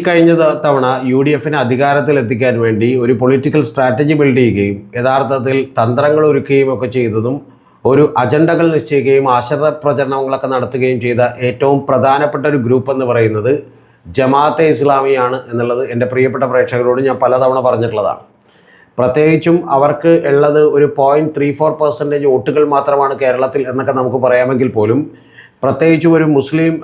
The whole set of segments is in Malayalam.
കഴിഞ്ഞ തവണ UDFനെ അധികാരത്തിലെത്തിക്കാൻ വേണ്ടി ഒരു പൊളിറ്റിക്കൽ സ്ട്രാറ്റജി ബിൽഡ് ചെയ്യുകയും യഥാർത്ഥത്തിൽ തന്ത്രങ്ങൾ ഒരുക്കുകയും ഒക്കെ ചെയ്തതും ഒരു അജണ്ടകൾ നിശ്ചയിക്കുകയും ആശയപ്രചരണങ്ങളൊക്കെ നടത്തുകയും ചെയ്ത ഏറ്റവും പ്രധാനപ്പെട്ട ഒരു ഗ്രൂപ്പ് എന്ന് പറയുന്നത് ജമാഅത്തെ ഇസ്ലാമിയാണ് എന്നുള്ളത് എൻ്റെ പ്രിയപ്പെട്ട പ്രേക്ഷകരോട് ഞാൻ പലതവണ പറഞ്ഞിട്ടുള്ളതാണ്. പ്രത്യേകിച്ചും അവർക്ക് ഉള്ളത് ഒരു 0.34% വോട്ടുകൾ മാത്രമാണ് കേരളത്തിൽ എന്നൊക്കെ നമുക്ക് പറയാമെങ്കിൽ പോലും പ്രത്യേകിച്ചും ഒരു മുസ്ലിം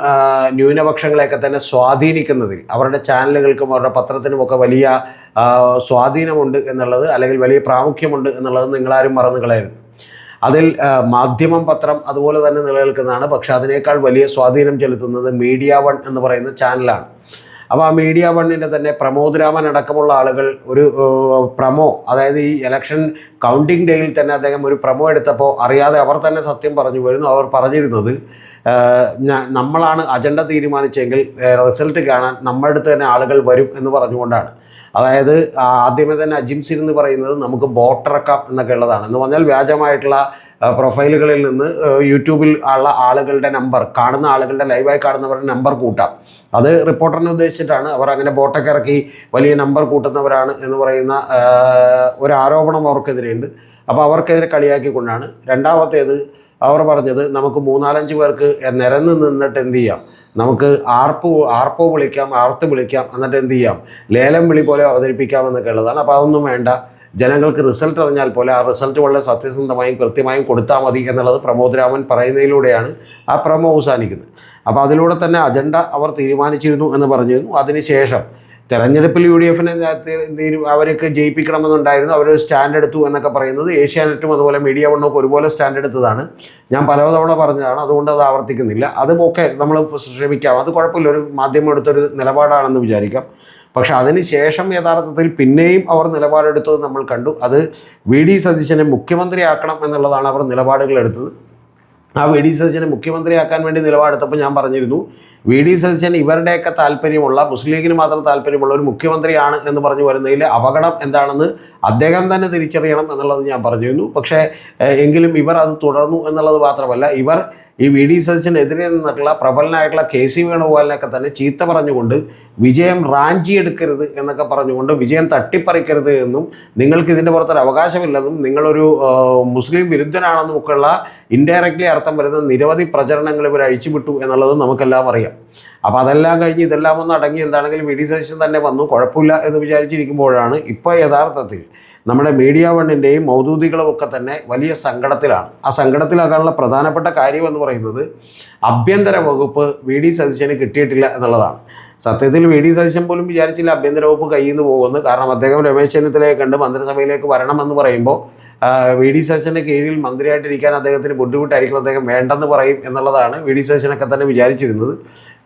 ന്യൂനപക്ഷങ്ങളെയൊക്കെ തന്നെ സ്വാധീനിക്കുന്നതിൽ അവരുടെ ചാനലുകൾക്കും അവരുടെ പത്രത്തിനുമൊക്കെ വലിയ സ്വാധീനമുണ്ട് എന്നുള്ളത്, അല്ലെങ്കിൽ വലിയ പ്രാമുഖ്യമുണ്ട് എന്നുള്ളത് നിങ്ങളാരും മറന്നു കളയരുത്. അതിൽ മാധ്യമം, പത്രം അതുപോലെ തന്നെ നിലനിൽക്കുന്നതാണ്. പക്ഷെ അതിനേക്കാൾ വലിയ സ്വാധീനം ചെലുത്തുന്നത് മീഡിയ വൺ എന്ന് പറയുന്ന ചാനലാണ്. അപ്പോൾ ആ മീഡിയ വണ്ണിൻ്റെ തന്നെ പ്രമോദ് രാമൻ അടക്കമുള്ള ആളുകൾ ഒരു പ്രമോ, അതായത് ഈ ഇലക്ഷൻ കൗണ്ടിങ് ഡേയിൽ തന്നെ അദ്ദേഹം ഒരു പ്രമോ എടുത്തപ്പോൾ അറിയാതെ അവർ തന്നെ സത്യം പറഞ്ഞു വരുന്നു. അവർ പറഞ്ഞിരുന്നത് നമ്മളാണ് അജണ്ട തീരുമാനിച്ചെങ്കിൽ റിസൾട്ട് കാണാൻ നമ്മുടെ അടുത്ത് തന്നെ ആളുകൾ വരും എന്ന് പറഞ്ഞുകൊണ്ടാണ്. അതായത് ആദ്യമേ തന്നെ അജിംസിൻ എന്ന് പറയുന്നത് നമുക്ക് ബോട്ടിറക്കാം എന്നൊക്കെ ഉള്ളതാണ്. എന്ന് പറഞ്ഞാൽ വ്യാജമായിട്ടുള്ള പ്രൊഫൈലുകളിൽ നിന്ന് യൂട്യൂബിൽ ഉള്ള ആളുകളുടെ നമ്പർ, കാണുന്ന ആളുകളുടെ ലൈവായി കാണുന്നവരുടെ നമ്പർ കൂട്ടാം. അത് റിപ്പോർട്ടറിനെ ഉദ്ദേശിച്ചിട്ടാണ്. അവർ അങ്ങനെ ബോട്ടൊക്കെ ഇറക്കി വലിയ നമ്പർ കൂട്ടുന്നവരാണ് എന്ന് പറയുന്ന ഒരു ആരോപണം അവർക്കെതിരെയുണ്ട്. അപ്പോൾ അവർക്കെതിരെ കളിയാക്കിക്കൊണ്ടാണ്. രണ്ടാമത്തേത് അവർ പറഞ്ഞത് നമുക്ക് 3-4 പേർക്ക് നിരന്ന് നിന്നിട്ട് എന്ത് ചെയ്യാം, നമുക്ക് ആർപ്പോ വിളിക്കാം, ആർത്ത് വിളിക്കാം, എന്നിട്ട് എന്ത് ചെയ്യാം, ലേലം വിളി പോലെ അവതരിപ്പിക്കാമെന്നൊക്കെ ഉള്ളതാണ്. അപ്പോൾ അതൊന്നും വേണ്ട, ജനങ്ങൾക്ക് റിസൾട്ട് അറിഞ്ഞാൽ പോലെ ആ റിസൾട്ട് വളരെ സത്യസന്ധമായും കൃത്യമായും കൊടുത്താൽ മതി എന്നുള്ളത് പ്രമോദ് രാമൻ പറയുന്നതിലൂടെയാണ് ആ പ്രമോ അവസാനിക്കുന്നത്. അപ്പോൾ അതിലൂടെ തന്നെ അജണ്ട അവർ തീരുമാനിച്ചിരുന്നു എന്ന് പറഞ്ഞിരുന്നു. അതിനുശേഷം തെരഞ്ഞെടുപ്പിൽ UDFനെ അവർക്ക് ജയിപ്പിക്കണമെന്നുണ്ടായിരുന്നു. അവർ സ്റ്റാൻഡ് എടുത്തു എന്നൊക്കെ പറയുന്നത് ഏഷ്യാനെറ്റും അതുപോലെ മീഡിയ വണ്ണൊക്കെ ഒരുപോലെ സ്റ്റാൻഡ് എടുത്തതാണ്. ഞാൻ പലതവണ പറഞ്ഞതാണ്, അതുകൊണ്ട് അത് ആവർത്തിക്കുന്നില്ല. അതുമൊക്കെ നമ്മൾ ശ്രമിക്കാം, അത് കുഴപ്പമില്ല, ഒരു മാധ്യമം എടുത്തൊരു നിലപാടാണെന്ന് വിചാരിക്കാം. പക്ഷെ അതിന് ശേഷം യഥാർത്ഥത്തിൽ പിന്നെയും അവർ നിലപാടെടുത്തത് നമ്മൾ കണ്ടു. അത് VD സതീശനെ മുഖ്യമന്ത്രിയാക്കണം എന്നുള്ളതാണ് അവർ നിലപാടുകൾ എടുത്തത്. ആ VD സതീശനെ മുഖ്യമന്ത്രിയാക്കാൻ വേണ്ടി നിലപാടെടുത്തപ്പോൾ ഞാൻ പറഞ്ഞിരുന്നു, VD സതീശൻ ഇവരുടെയൊക്കെ താല്പര്യമുള്ള, മുസ്ലിം ലീഗിന് മാത്രം താല്പര്യമുള്ള ഒരു മുഖ്യമന്ത്രിയാണ് എന്ന് പറഞ്ഞു വരുന്നതിൽ അപകടം എന്താണെന്ന് അദ്ദേഹം തന്നെ തിരിച്ചറിയണം എന്നുള്ളത് ഞാൻ പറഞ്ഞിരുന്നു. പക്ഷേ എങ്കിലും ഇവർ അത് തുടർന്നു എന്നുള്ളത് മാത്രമല്ല, ഇവർ ഈ VD സതീശനെതിരെ നിന്നിട്ടുള്ള പ്രബലനായിട്ടുള്ള KC വേണുഗോപാലിനൊക്കെ തന്നെ ചീത്ത പറഞ്ഞുകൊണ്ട് വിജയം റാഞ്ചിയെടുക്കരുത് എന്നൊക്കെ പറഞ്ഞുകൊണ്ട് വിജയം തട്ടിപ്പറിക്കരുത് എന്നും നിങ്ങൾക്ക് ഇതിൻ്റെ പുറത്തൊരു അവകാശമില്ലെന്നും നിങ്ങളൊരു മുസ്ലിം വിരുദ്ധനാണെന്നും ഒക്കെയുള്ള ഇൻഡയറക്റ്റ്ലി അർത്ഥം വരുന്ന നിരവധി പ്രചരണങ്ങൾ ഇവർ അഴിച്ചുവിട്ടു എന്നുള്ളത് നമുക്കെല്ലാം അറിയാം. അപ്പോൾ അതെല്ലാം കഴിഞ്ഞ് ഇതെല്ലാം ഒന്ന് അടങ്ങി എന്താണെങ്കിലും VD സതീശൻ തന്നെ വന്നു, കുഴപ്പമില്ല എന്ന് വിചാരിച്ചിരിക്കുമ്പോഴാണ് ഇപ്പോൾ യഥാർത്ഥത്തിൽ നമ്മുടെ മീഡിയ വണ്ണിൻ്റെയും മൗദൂദികളും ഒക്കെ തന്നെ വലിയ സങ്കടത്തിലാണ്. ആ സങ്കടത്തിലാകാനുള്ള പ്രധാനപ്പെട്ട കാര്യം എന്ന് പറയുന്നത് ആഭ്യന്തര വകുപ്പ് VD സതീശന് കിട്ടിയിട്ടില്ല എന്നുള്ളതാണ്. സത്യത്തിൽ VD സതീശൻ പോലും വിചാരിച്ചില്ല ആഭ്യന്തര വകുപ്പ് കയ്യിൽ നിന്ന് പോകുമെന്ന്. കാരണം അദ്ദേഹം രമേശ് ചെന്നിത്തലയെ കണ്ട് മന്ത്രിസഭയിലേക്ക് വരണമെന്ന് പറയുമ്പോൾ VD സതീശൻ്റെ കീഴിൽ മന്ത്രിയായിട്ടിരിക്കാൻ അദ്ദേഹത്തിന് ബുദ്ധിമുട്ടായിരിക്കും, അദ്ദേഹം വേണ്ടെന്ന് പറയും എന്നുള്ളതാണ് VD സതീശനൊക്കെ തന്നെ വിചാരിച്ചിരുന്നത്.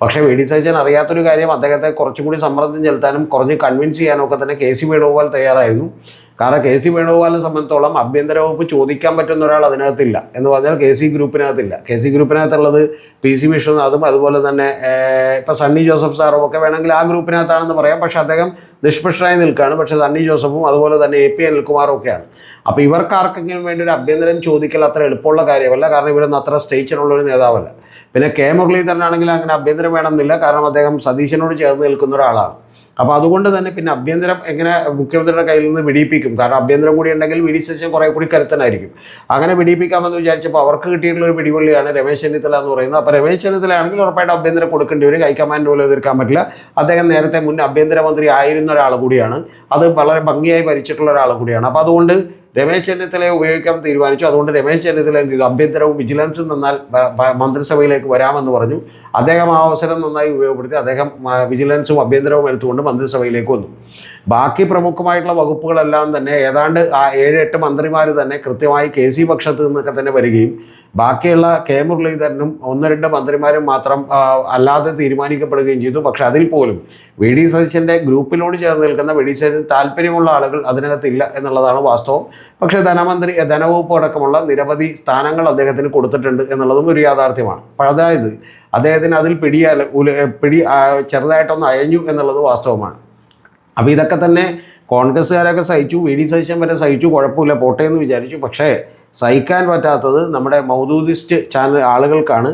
പക്ഷേ VD സതീശൻ അറിയാത്തൊരു കാര്യം, അദ്ദേഹത്തെ കുറച്ചും കൂടി സമ്മർദ്ദം ചെലുത്താനും കുറഞ്ഞ് കൺവിൻസ് ചെയ്യാനും ഒക്കെ തന്നെ KC വേണുഗോപാൽ തയ്യാറായിരുന്നു. കാരണം KC വേണുഗോപാലിനെ സംബന്ധിച്ചോളം ആഭ്യന്തര വകുപ്പ് ചോദിക്കാൻ പറ്റുന്ന ഒരാൾ അതിനകത്തില്ല എന്ന് പറഞ്ഞാൽ KC ഗ്രൂപ്പിനകത്തില്ല. KC ഗ്രൂപ്പിനകത്തുള്ളത് PC വിശ്വനാഥും അതുപോലെ തന്നെ ഇപ്പോൾ സണ്ണി ജോസഫ് സാറും ഒക്കെ വേണമെങ്കിൽ ആ ഗ്രൂപ്പിനകത്താണെന്ന് പറയാം. പക്ഷേ അദ്ദേഹം നിഷ്പക്ഷനായി നിൽക്കുകയാണ്. പക്ഷേ സണ്ണി ജോസഫും അതുപോലെ തന്നെ AP അനിൽകുമാറും ഒക്കെയാണ്. അപ്പോൾ ഇവർക്കാർക്കെങ്കിലും വേണ്ടി ഒരു അഭ്യന്തരം ചോദിക്കൽ അത്ര എളുപ്പമുള്ള കാര്യമല്ല. കാരണം ഇവരൊന്നും അത്ര സ്റ്റേച്ചറുള്ളൊരു നേതാവല്ല. പിന്നെ മുരളീധരനാണെങ്കിൽ അങ്ങനെ അഭ്യന്തരം വേണമെന്നില്ല. കാരണം അദ്ദേഹം സതീശനോട് ചേർന്ന് നിൽക്കുന്ന ഒരാളാണ്. അപ്പോൾ അതുകൊണ്ട് തന്നെ പിന്നെ അഭ്യന്തരം എങ്ങനെ മുഖ്യമന്ത്രിയുടെ കയ്യിൽ നിന്ന് വിടിയിപ്പിക്കും? കാരണം അഭ്യന്തരം കൂടി ഉണ്ടെങ്കിൽ VD സതീശൻ കുറേ കൂടി കരുത്തനായിരിക്കും. അങ്ങനെ വിടിയിപ്പിക്കാമെന്ന് വിചാരിച്ചപ്പോൾ അവർക്ക് കിട്ടിയിട്ടുള്ളൊരു പിടിവള്ളിയാണ് രമേശ് ചെന്നിത്തല എന്ന് പറയുന്നത്. അപ്പോൾ രമേശ് ചെന്നിത്തല ആണെങ്കിൽ ഉറപ്പായിട്ട് അഭ്യന്തരം കൊടുക്കേണ്ടി വരും. ഹൈക്കമാൻഡ് പോലും എതിർക്കാൻ പറ്റില്ല. അദ്ദേഹം നേരത്തെ മുൻ ആഭ്യന്തരമന്ത്രി ആയിരുന്ന ഒരാൾ കൂടിയാണ്. അത് വളരെ ഭംഗിയായി ഭരിച്ചിട്ടുള്ള ഒരാൾ കൂടിയാണ്. അപ്പോൾ അതുകൊണ്ട് രമേശ് ചെന്നിത്തലയെ ഉപയോഗിക്കാൻ തീരുമാനിച്ചു. അതുകൊണ്ട് രമേശ് ചെന്നിത്തല എന്ത് ചെയ്തു, അഭ്യന്തരവും വിജിലൻസും നിന്നാൽ മന്ത്രിസഭയിലേക്ക് വരാമെന്ന് പറഞ്ഞു. അദ്ദേഹം ആ അവസരം നന്നായി ഉപയോഗപ്പെടുത്തി. അദ്ദേഹം വിജിലൻസും അഭ്യന്തരവും എടുത്തുകൊണ്ട് മന്ത്രിസഭയിലേക്ക് വന്നു. ബാക്കി പ്രമുഖമായിട്ടുള്ള വകുപ്പുകളെല്ലാം തന്നെ ഏതാണ്ട് ആ 7-8 മന്ത്രിമാർ തന്നെ കൃത്യമായി KC പക്ഷത്ത് നിന്നൊക്കെ തന്നെ വരികയും ബാക്കിയുള്ള മുരളീധരനും 1-2 മന്ത്രിമാരും മാത്രം അല്ലാതെ തീരുമാനിക്കപ്പെടുകയും ചെയ്തു. പക്ഷെ അതിൽ പോലും VD സതീശൻ്റെ ഗ്രൂപ്പിനോട് ചേർന്ന് നിൽക്കുന്ന VD സതീശന് താല്പര്യമുള്ള ആളുകൾ അതിനകത്തില്ല എന്നുള്ളതാണ് വാസ്തവം. പക്ഷേ ധനവകുപ്പ് അടക്കമുള്ള നിരവധി സ്ഥാനങ്ങൾ അദ്ദേഹത്തിന് കൊടുത്തിട്ടുണ്ട് എന്നുള്ളതും ഒരു യാഥാർത്ഥ്യമാണ്. അതായത് അദ്ദേഹത്തിന് അതിൽ പിടി ചെറുതായിട്ടൊന്ന് അയഞ്ഞു എന്നുള്ളത് വാസ്തവമാണ്. അപ്പോൾ ഇതൊക്കെ തന്നെ കോൺഗ്രസ്സുകാരൊക്കെ സഹിച്ചു, VD സതീശൻ വരെ സഹിച്ചു, കുഴപ്പമില്ല പോട്ടെ എന്ന് വിചാരിച്ചു. പക്ഷേ സഹിക്കാൻ പറ്റാത്തത് നമ്മുടെ മൗദൂദിസ്റ്റ് ചാനൽ ആളുകൾക്കാണ്.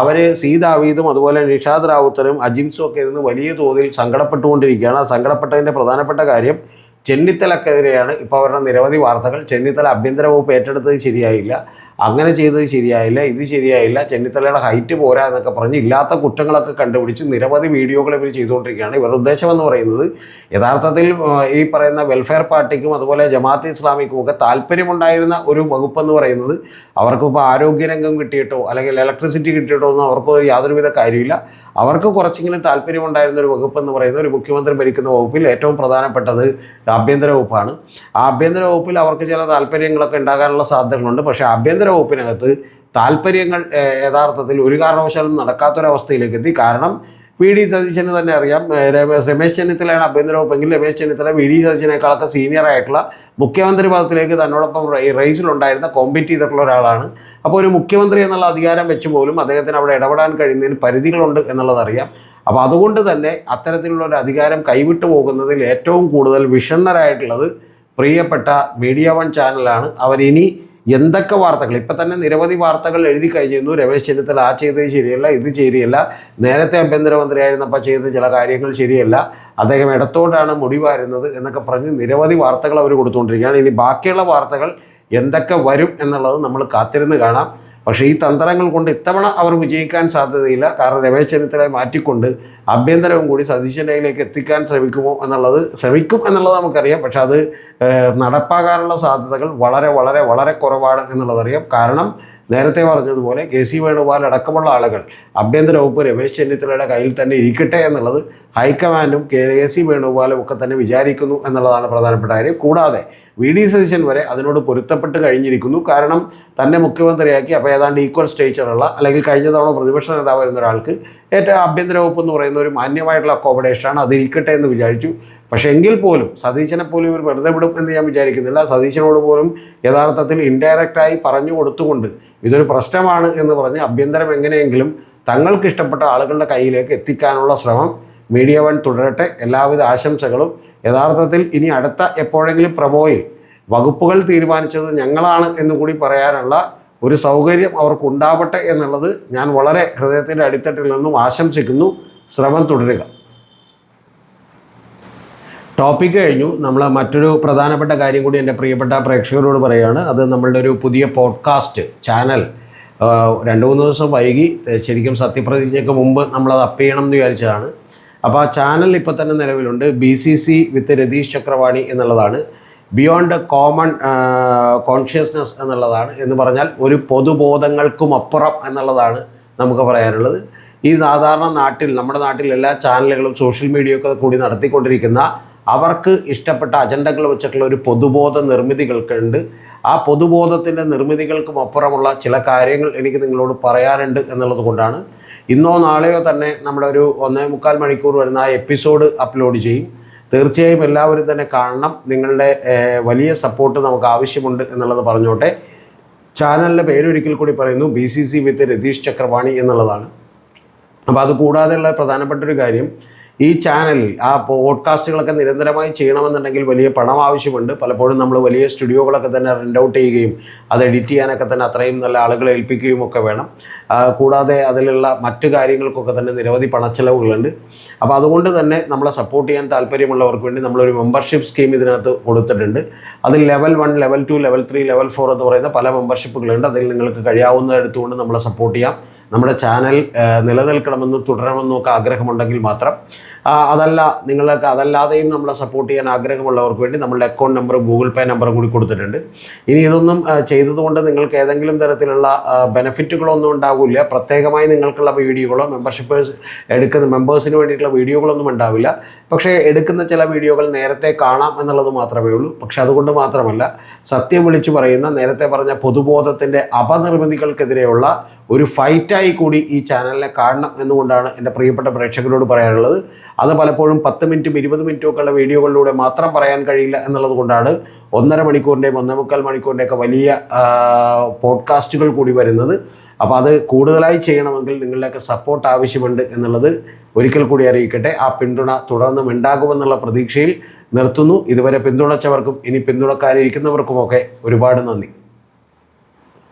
അവർ സി ദാവീദും അതുപോലെ നിഷാദ് റാവുത്തറും അജിംസും ഒക്കെ ഇരുന്ന് വലിയ തോതിൽ സങ്കടപ്പെട്ടുകൊണ്ടിരിക്കുകയാണ്. ആ സങ്കടപ്പെട്ടതിൻ്റെ പ്രധാനപ്പെട്ട കാര്യം ചെന്നിത്തലക്കെതിരെയാണ്. ഇപ്പോൾ അവരുടെ നിരവധി വാർത്തകൾ. ചെന്നിത്തല ആഭ്യന്തര വകുപ്പ് ഏറ്റെടുത്തത് ശരിയായില്ല, അങ്ങനെ ചെയ്തത് ശരിയായില്ല, ഇത് ശരിയായില്ല, ചെന്നിത്തലയുടെ ഹൈറ്റ് പോരാ എന്നൊക്കെ പറഞ്ഞ് ഇല്ലാത്ത കുറ്റങ്ങളൊക്കെ കണ്ടുപിടിച്ച് നിരവധി വീഡിയോകൾ ഇവർ ചെയ്തുകൊണ്ടിരിക്കുകയാണ്. ഇവരുടെ ഉദ്ദേശമെന്ന് പറയുന്നത് യഥാർത്ഥത്തിൽ ഈ പറയുന്ന വെൽഫെയർ പാർട്ടിക്കും അതുപോലെ ജമാഅത്തെ ഇസ്ലാമിക്കും ഒക്കെ താല്പര്യമുണ്ടായിരുന്ന ഒരു വകുപ്പെന്ന് പറയുന്നത് അവർക്കിപ്പോൾ ആരോഗ്യരംഗം കിട്ടിയിട്ടോ അല്ലെങ്കിൽ ഇലക്ട്രിസിറ്റി കിട്ടിയിട്ടോ ഒന്നും അവർക്ക് യാതൊരുവിധ കാര്യമില്ല. അവർക്ക് കുറച്ചെങ്കിലും താല്പര്യമുണ്ടായിരുന്ന ഒരു വകുപ്പെന്ന് പറയുന്നത് ഒരു മുഖ്യമന്ത്രി ഭരിക്കുന്ന വകുപ്പിൽ ഏറ്റവും പ്രധാനപ്പെട്ടത് ആഭ്യന്തര വകുപ്പാണ്. ആ ആഭ്യന്തര വകുപ്പിൽ അവർക്ക് ചില താല്പര്യങ്ങളൊക്കെ ഉണ്ടാകാനുള്ള സാധ്യതകളുണ്ട്. പക്ഷേ ആഭ്യന്തര വകുപ്പിനകത്ത് താല്പര്യങ്ങൾ യഥാർത്ഥത്തിൽ ഒരു കാരണവശാലും നടക്കാത്തൊരവസ്ഥയിലേക്ക് എത്തി. കാരണം വി ഡി സതീശന് തന്നെ അറിയാം, രമേശ് ചെന്നിത്തലയാണ് ആഭ്യന്തര വകുപ്പെങ്കിൽ രമേശ് ചെന്നിത്തല വി ഡി സതീശനേക്കാളൊക്കെ സീനിയർ ആയിട്ടുള്ള മുഖ്യമന്ത്രി പദത്തിലേക്ക് തന്നോടൊപ്പം റേസിലുണ്ടായിരുന്ന കോമ്പീറ്റ് ചെയ്തിട്ടുള്ള ഒരാളാണ്. അപ്പോൾ ഒരു മുഖ്യമന്ത്രി എന്നുള്ള അധികാരം വെച്ച് പോലും അദ്ദേഹത്തിന് അവിടെ ഇടപെടാൻ കഴിയുന്നതിന് പരിധികളുണ്ട് എന്നുള്ളതറിയാം. അപ്പോൾ അതുകൊണ്ട് തന്നെ അത്തരത്തിലുള്ള ഒരു അധികാരം കൈവിട്ടു പോകുന്നതിൽ ഏറ്റവും കൂടുതൽ വിഷണ്ണരായിട്ടുള്ളത് പ്രിയപ്പെട്ട മീഡിയ വൺ ചാനലാണ്. അവരിനി എന്തൊക്കെ വാർത്തകൾ, ഇപ്പം തന്നെ നിരവധി വാർത്തകൾ എഴുതി കഴിഞ്ഞിരുന്നു. രമേശ് ചെന്നിത്തല ആ ചെയ്തത് ശരിയല്ല, ഇത് ശരിയല്ല, നേരത്തെ ആഭ്യന്തരമന്ത്രിയായിരുന്നപ്പോൾ ചെയ്ത ചില കാര്യങ്ങൾ ശരിയല്ല, അദ്ദേഹം ഇടത്തോട്ടാണ് മുടി വാരുന്നത് എന്നൊക്കെ പറഞ്ഞ് നിരവധി വാർത്തകൾ അവർ കൊടുത്തുകൊണ്ടിരിക്കുകയാണ്. ഇനി ബാക്കിയുള്ള വാർത്തകൾ എന്തൊക്കെ വരും എന്നുള്ളത് നമ്മൾ കാത്തിരുന്ന് കാണാം. പക്ഷേ ഈ തന്ത്രങ്ങൾ കൊണ്ട് ഇത്തവണ അവർ വിജയിക്കാൻ സാധ്യതയില്ല. കാരണം രമേശ് ചെന്നിത്തലയെ മാറ്റിക്കൊണ്ട് ആഭ്യന്തരവും കൂടി സതീശനിലേക്ക് എത്തിക്കാൻ ശ്രമിക്കും എന്നുള്ളത് നമുക്കറിയാം. പക്ഷെ അത് നടപ്പാകാനുള്ള സാധ്യതകൾ വളരെ വളരെ വളരെ കുറവാണ് എന്നുള്ളതറിയാം. കാരണം നേരത്തെ പറഞ്ഞതുപോലെ കെ സി വേണുഗോപാൽ അടക്കമുള്ള ആളുകൾ ആഭ്യന്തര വകുപ്പ് രമേശ് ചെന്നിത്തലയുടെ കയ്യിൽ തന്നെ ഇരിക്കട്ടെ എന്നുള്ളത് ഹൈക്കമാൻഡും കെ സി വേണുഗോപാലും ഒക്കെ തന്നെ വിചാരിക്കുന്നു എന്നുള്ളതാണ് പ്രധാനപ്പെട്ട കാര്യം. കൂടാതെ വി ഡി സതീശൻ വരെ അതിനോട് പൊരുത്തപ്പെട്ട് കഴിഞ്ഞിരിക്കുന്നു. കാരണം തന്നെ മുഖ്യമന്ത്രിയാക്കി അപ്പോൾ ഏതാണ്ട് ഈക്വൽ സ്റ്റേച്ചറുള്ള അല്ലെങ്കിൽ കഴിഞ്ഞ തവണ പ്രതിപക്ഷ നേതാവായിരുന്ന ഒരാൾക്ക് ഏറ്റവും ആഭ്യന്തര വകുപ്പ് എന്ന് പറയുന്ന ഒരു മാന്യമായിട്ടുള്ള അക്കോമഡേഷനാണ്, അതിരിക്കട്ടെ എന്ന് വിചാരിച്ചു. പക്ഷേ എങ്കിൽ പോലും സതീശനെ പോലും ഇവർ വെറുതെ വിടും എന്ന് ഞാൻ വിചാരിക്കുന്നില്ല. സതീശനോട് പോലും യഥാർത്ഥത്തിൽ ഇൻഡയറക്റ്റായി പറഞ്ഞു കൊടുത്തുകൊണ്ട് ഇതൊരു പ്രശ്നമാണ് എന്ന് പറഞ്ഞ് ആഭ്യന്തരം എങ്ങനെയെങ്കിലും തങ്ങൾക്ക് ഇഷ്ടപ്പെട്ട ആളുകളുടെ കയ്യിലേക്ക് എത്തിക്കാനുള്ള ശ്രമം മീഡിയ വൺ തുടരട്ടെ. എല്ലാവിധ ആശംസകളും. യഥാർത്ഥത്തിൽ ഇനി അടുത്ത എപ്പോഴെങ്കിലും പ്രമോയിൽ വകുപ്പുകൾ തീരുമാനിച്ചത് ഞങ്ങളാണ് എന്നുകൂടി പറയാനുള്ള ഒരു സൗകര്യം അവർക്കുണ്ടാവട്ടെ എന്നുള്ളത് ഞാൻ വളരെ ഹൃദയത്തിൻ്റെ അടിത്തട്ടിൽ നിന്നും ആശംസിക്കുന്നു. ശ്രമം തുടരുക. ടോപ്പിക്ക് കഴിഞ്ഞു. നമ്മൾ മറ്റൊരു പ്രധാനപ്പെട്ട കാര്യം കൂടി എൻ്റെ പ്രിയപ്പെട്ട പ്രേക്ഷകരോട് പറയുകയാണ്. അത് നമ്മളുടെ ഒരു പുതിയ പോഡ്കാസ്റ്റ് ചാനൽ 2-3 ദിവസം വൈകി, ശരിക്കും സത്യപ്രതിജ്ഞയ്ക്ക് മുമ്പ് നമ്മളത് അപ്പ് ചെയ്യണം എന്ന് വിചാരിച്ചതാണ്. അപ്പോൾ ആ ചാനൽ ഇപ്പോൾ തന്നെ നിലവിലുണ്ട്. BCC വിത്ത് രതീഷ് ചക്രവാണി എന്നുള്ളതാണ്. ബിയോണ്ട് കോമൺ കോൺഷ്യസ്നസ് എന്നുള്ളതാണ്. എന്ന് പറഞ്ഞാൽ ഒരു പൊതുബോധങ്ങൾക്കും അപ്പുറം എന്നുള്ളതാണ് നമുക്ക് പറയാനുള്ളത്. ഈ സാധാരണ നമ്മുടെ നാട്ടിൽ എല്ലാ ചാനലുകളും സോഷ്യൽ മീഡിയയൊക്കെ കൂടി നടത്തിക്കൊണ്ടിരിക്കുന്ന അവർക്ക് ഇഷ്ടപ്പെട്ട അജണ്ടകൾ വെച്ചിട്ടുള്ള ഒരു പൊതുബോധ നിർമ്മിതികൾക്കുണ്ട്. ആ പൊതുബോധത്തിൻ്റെ നിർമ്മിതികൾക്കും അപ്പുറമുള്ള ചില കാര്യങ്ങൾ എനിക്ക് നിങ്ങളോട് പറയാനുണ്ട് എന്നുള്ളത് കൊണ്ടാണ് ഇന്നോ നാളെയോ തന്നെ നമ്മുടെ ഒരു 1.25 മണിക്കൂർ വരുന്ന ആ എപ്പിസോഡ് അപ്ലോഡ് ചെയ്യും. തീർച്ചയായും എല്ലാവരും തന്നെ കാണണം. നിങ്ങളുടെ വലിയ സപ്പോർട്ട് നമുക്ക് ആവശ്യമുണ്ട് എന്നുള്ളത് പറഞ്ഞോട്ടെ. ചാനലിൻ്റെ പേരൊരിക്കൽ കൂടി പറയുന്നു, BCC വിത്ത് രതീഷ് ചക്രവാണി എന്നുള്ളതാണ്. അപ്പോൾ അത് കൂടാതെയുള്ള പ്രധാനപ്പെട്ടൊരു കാര്യം, ഈ ചാനലിൽ ആ പോഡ്കാസ്റ്റുകളൊക്കെ നിരന്തരമായി ചെയ്യണമെന്നുണ്ടെങ്കിൽ വലിയ പണം ആവശ്യമുണ്ട്. പലപ്പോഴും നമ്മൾ വലിയ സ്റ്റുഡിയോകളൊക്കെ തന്നെ റെൻ്റ് ഔട്ട് ചെയ്യുകയും അത് എഡിറ്റ് ചെയ്യാനൊക്കെ തന്നെ അത്രയും നല്ല ആളുകളെ ഏൽപ്പിക്കുകയും ഒക്കെ വേണം. കൂടാതെ അതിലുള്ള മറ്റു കാര്യങ്ങൾക്കൊക്കെ തന്നെ നിരവധി പണച്ചെലവുകളുണ്ട്. അപ്പോൾ അതുകൊണ്ട് തന്നെ നമ്മളെ സപ്പോർട്ട് ചെയ്യാൻ താല്പര്യമുള്ളവർക്ക് വേണ്ടി നമ്മളൊരു മെമ്പർഷിപ്പ് സ്കീം ഇതിനകത്ത് കൊടുത്തിട്ടുണ്ട്. അതിൽ ലെവൽ 1, ലെവൽ 2, ലെവൽ 3, ലെവൽ 4 എന്ന് പറയുന്ന പല മെമ്പർഷിപ്പുകളുണ്ട്. അതിൽ നിങ്ങൾക്ക് കഴിയാവുന്ന എടുത്തുകൊണ്ട് നമ്മളെ സപ്പോർട്ട് ചെയ്യാം. നമ്മുടെ ചാനൽ നിലനിൽക്കണമെന്നും തുടരണമെന്നും ഒക്കെ ആഗ്രഹമുണ്ടെങ്കിൽ മാത്രം. അതല്ലാതെയും നമ്മളെ സപ്പോർട്ട് ചെയ്യാൻ ആഗ്രഹമുള്ളവർക്ക് വേണ്ടി നമ്മളുടെ അക്കൗണ്ട് നമ്പറും ഗൂഗിൾ പേ നമ്പറും കൂടി കൊടുത്തിട്ടുണ്ട്. ഇനി ഇതൊന്നും ചെയ്തതുകൊണ്ട് നിങ്ങൾക്ക് ഏതെങ്കിലും തരത്തിലുള്ള ബെനിഫിറ്റുകളൊന്നും ഉണ്ടാവില്ല. പ്രത്യേകമായി നിങ്ങൾക്കുള്ള വീഡിയോകളോ എടുക്കുന്ന മെമ്പേഴ്സിന് വേണ്ടിയിട്ടുള്ള വീഡിയോകളൊന്നും ഉണ്ടാവില്ല. പക്ഷേ എടുക്കുന്ന ചില വീഡിയോകൾ നേരത്തെ കാണാം എന്നുള്ളത് മാത്രമേ ഉള്ളൂ. പക്ഷെ അതുകൊണ്ട് മാത്രമല്ല, സത്യം വിളിച്ചു പറയുന്ന നേരത്തെ പറഞ്ഞ പൊതുബോധത്തിൻ്റെ അപനിർമ്മിതികൾക്കെതിരെയുള്ള ഒരു ഫൈറ്റായി കൂടി ഈ ചാനലിനെ കാണണം എന്നുകൊണ്ടാണ് എൻ്റെ പ്രിയപ്പെട്ട പ്രേക്ഷകരോട് പറയാനുള്ളത്. അത് പലപ്പോഴും 10 മിനിറ്റും 20 മിനിറ്റും ഒക്കെയുള്ള വീഡിയോകളിലൂടെ മാത്രം പറയാൻ കഴിയില്ല എന്നുള്ളത് കൊണ്ടാണ് 1.5 മണിക്കൂറിൻ്റെയും 1.25 മണിക്കൂറിൻ്റെയൊക്കെ വലിയ പോഡ്കാസ്റ്റുകൾ കൂടി വരുന്നത്. അപ്പോൾ അത് കൂടുതലായി ചെയ്യണമെങ്കിൽ നിങ്ങളുടെയൊക്കെ സപ്പോർട്ട് ആവശ്യമുണ്ട് എന്നുള്ളത് ഒരിക്കൽ കൂടി അറിയിക്കട്ടെ. ആ പിന്തുണ തുടർന്നും ഉണ്ടാകുമെന്നുള്ള പ്രതീക്ഷയിൽ നിർത്തുന്നു. ഇതുവരെ പിന്തുണച്ചവർക്കും ഇനി പിന്തുണക്കാനിരിക്കുന്നവർക്കുമൊക്കെ ഒരുപാട് നന്ദി.